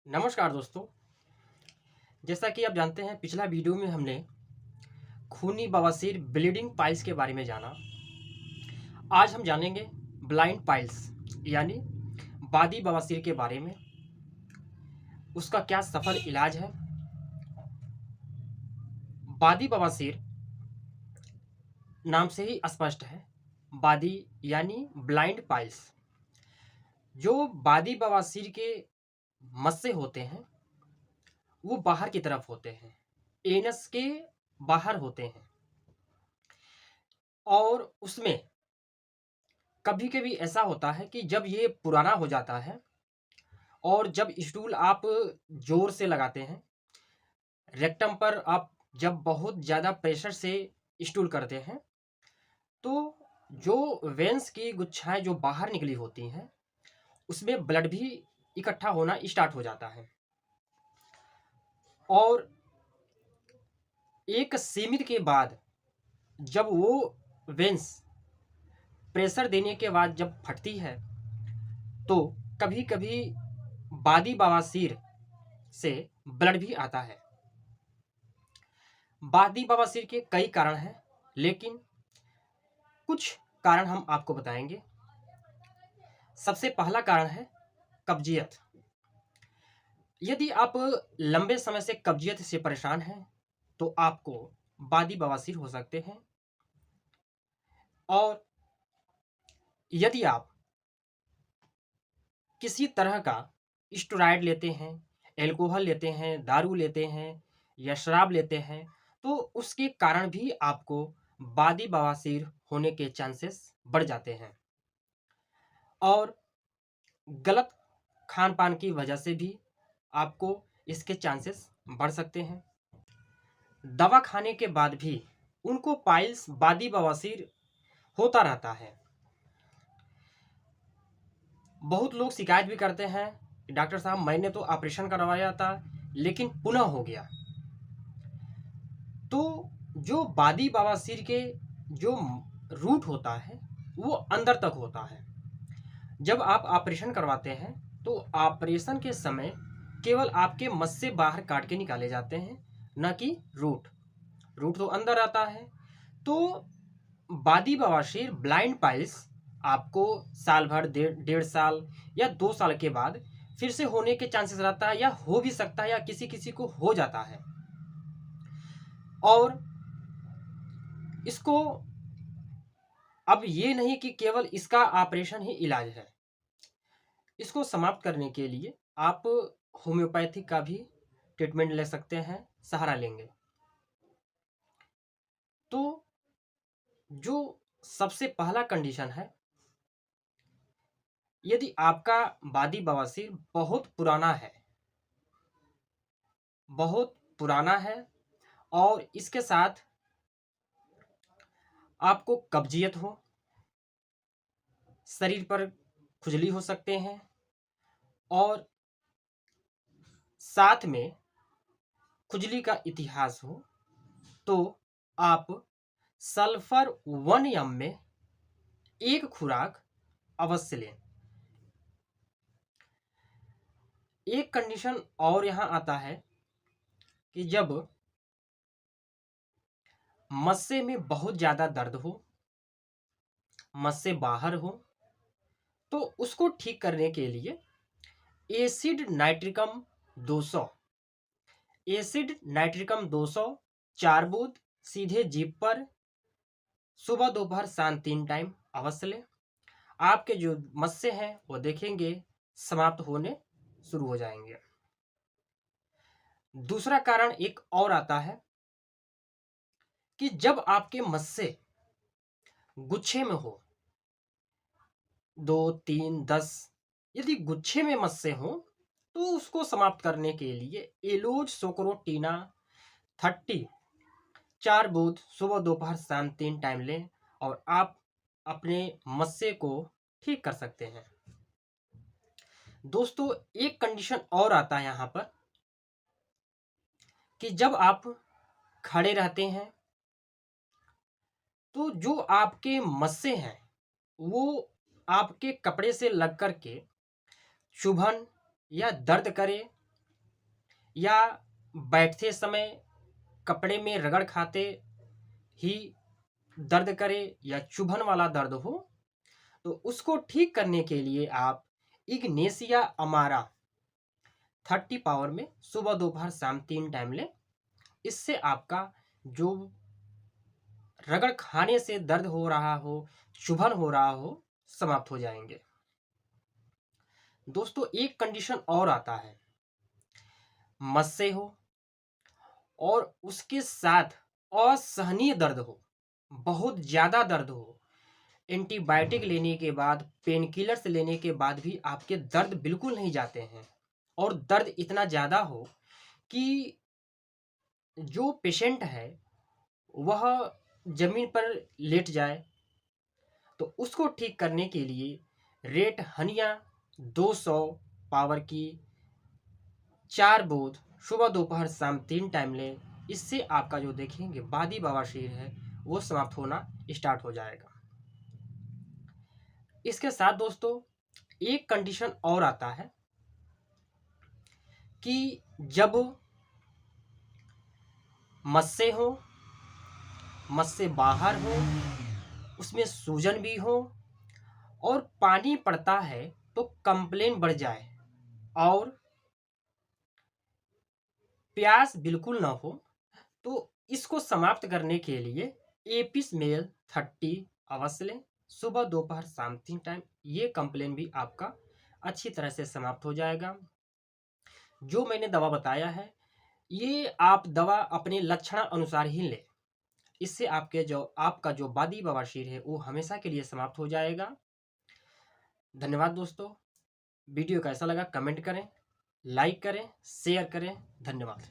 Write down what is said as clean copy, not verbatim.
नमस्कार दोस्तों। जैसा कि आप जानते हैं, पिछला वीडियो में हमने खूनी बवासीर ब्लीडिंग पाइल्स के बारे में जाना। आज हम जानेंगे ब्लाइंड पाइल्स यानी बादी बवासीर के बारे में, उसका क्या सफल इलाज है। बादी बवासीर नाम से ही स्पष्ट है, बादी यानी ब्लाइंड पाइल्स। जो बादी बवासीर के मस्से होते हैं वो बाहर की तरफ होते हैं, एनस के बाहर होते हैं, और उसमें कभी कभी ऐसा होता है कि जब ये पुराना हो जाता है और जब स्टूल आप जोर से लगाते हैं, रेक्टम पर आप जब बहुत ज़्यादा प्रेशर से स्टूल करते हैं, तो जो वेंस की गुच्छाएं जो बाहर निकली होती हैं उसमें ब्लड भी इकट्ठा होना स्टार्ट हो जाता है। और एक सीमित के बाद जब वो वेंस प्रेशर देने के बाद जब फटती है, तो कभी कभी बादी बवासीर से ब्लड भी आता है। बादी बवासीर के कई कारण हैं, लेकिन कुछ कारण हम आपको बताएंगे। सबसे पहला कारण है कब्जियत। यदि आप लंबे समय से कब्जियत से परेशान हैं तो आपको बादी बवासीर हो सकते हैं। और यदि आप किसी तरह का स्टेरॉइड लेते हैं, एल्कोहल लेते हैं, दारू लेते हैं या शराब लेते हैं, तो उसके कारण भी आपको बादी बवासीर होने के चांसेस बढ़ जाते हैं। और गलत खान पान की वजह से भी आपको इसके चांसेस बढ़ सकते हैं। दवा खाने के बाद भी उनको पाइल्स बादी बवासीर होता रहता है। बहुत लोग शिकायत भी करते हैं कि डॉक्टर साहब, मैंने तो ऑपरेशन करवाया था लेकिन पुनः हो गया। तो जो बादी बवासीर के जो रूट होता है वो अंदर तक होता है। जब आप ऑपरेशन करवाते हैं तो ऑपरेशन के समय केवल आपके मस्से बाहर काट के निकाले जाते हैं, न कि रूट। रूट तो अंदर आता है। तो बादी बवासीर ब्लाइंड पाइल्स आपको साल भर, डेढ़ साल या 2 साल के बाद फिर से होने के चांसेस रहता है, या हो भी सकता है, या किसी किसी को हो जाता है। और इसको अब ये नहीं कि केवल इसका ऑपरेशन ही इलाज है। इसको समाप्त करने के लिए आप होम्योपैथी का भी ट्रीटमेंट ले सकते हैं, सहारा लेंगे। तो जो सबसे पहला कंडीशन है, यदि आपका बादी बवासीर बहुत पुराना है, बहुत पुराना है, और इसके साथ आपको कब्जियत हो, शरीर पर खुजली हो सकते हैं, और साथ में खुजली का इतिहास हो, तो आप सल्फर 1 में एक खुराक अवश्य लें। एक कंडीशन और यहाँ आता है कि जब मस्से में बहुत ज़्यादा दर्द हो, मस्से बाहर हो, तो उसको ठीक करने के लिए एसिड नाइट्रिकम 200, एसिड नाइट्रिकम 200 4 बूंद सीधे जीभ पर सुबह, दोपहर, शाम 3 टाइम अवश्य लें। आपके जो मस्से हैं वो देखेंगे समाप्त होने शुरू हो जाएंगे। दूसरा कारण एक और आता है कि जब आपके मस्से गुच्छे में हो, 2, 3, 10, यदि गुच्छे में मस्से हो, तो उसको समाप्त करने के लिए एलोज सोक्रोटीना 30 4 बूंद सुबह, दोपहर, शाम 3 टाइम लें, और आप अपने मस्से को ठीक कर सकते हैं। दोस्तों, एक कंडीशन और आता है यहाँ पर कि जब आप खड़े रहते हैं तो जो आपके मस्से हैं वो आपके कपड़े से लग कर के चुभन या दर्द करे, या बैठते समय कपड़े में रगड़ खाते ही दर्द करे या चुभन वाला दर्द हो, तो उसको ठीक करने के लिए आप इग्नेशिया अमारा 30 पावर में सुबह दोपहर शाम 3 टाइम लें। इससे आपका जो रगड़ खाने से दर्द हो रहा हो, चुभन हो रहा हो, समाप्त हो जाएंगे। दोस्तों एक कंडीशन और आता है, मस्से हो और उसके साथ असहनीय दर्द हो, बहुत ज़्यादा दर्द हो, एंटीबायोटिक लेने के बाद, पेन किलर्स लेने के बाद भी आपके दर्द बिल्कुल नहीं जाते हैं और दर्द इतना ज़्यादा हो कि जो पेशेंट है वह ज़मीन पर लेट जाए, तो उसको ठीक करने के लिए रेट हनिया 200 पावर की 4 बूंद सुबह दोपहर शाम 3 टाइम लें। इससे आपका जो देखेंगे बादी बवासीर है वो समाप्त होना स्टार्ट हो जाएगा। इसके साथ दोस्तों एक कंडीशन और आता है कि जब मस्से हो, मस्से बाहर हो, उसमें सूजन भी हो और पानी पड़ता है तो कंप्लेन बढ़ जाए और प्यास बिल्कुल ना हो, तो इसको समाप्त करने के लिए एपिस मेल 30 अवश्य लें सुबह दोपहर शाम 3 टाइम। ये कंप्लेन भी आपका अच्छी तरह से समाप्त हो जाएगा। जो मैंने दवा बताया है ये आप दवा अपने लक्षण अनुसार ही लें। इससे आपका जो बादी बवासीर है वो हमेशा के लिए समाप्त हो जाएगा। धन्यवाद दोस्तों। वीडियो कैसा लगा कमेंट करें, लाइक करें, शेयर करें। धन्यवाद।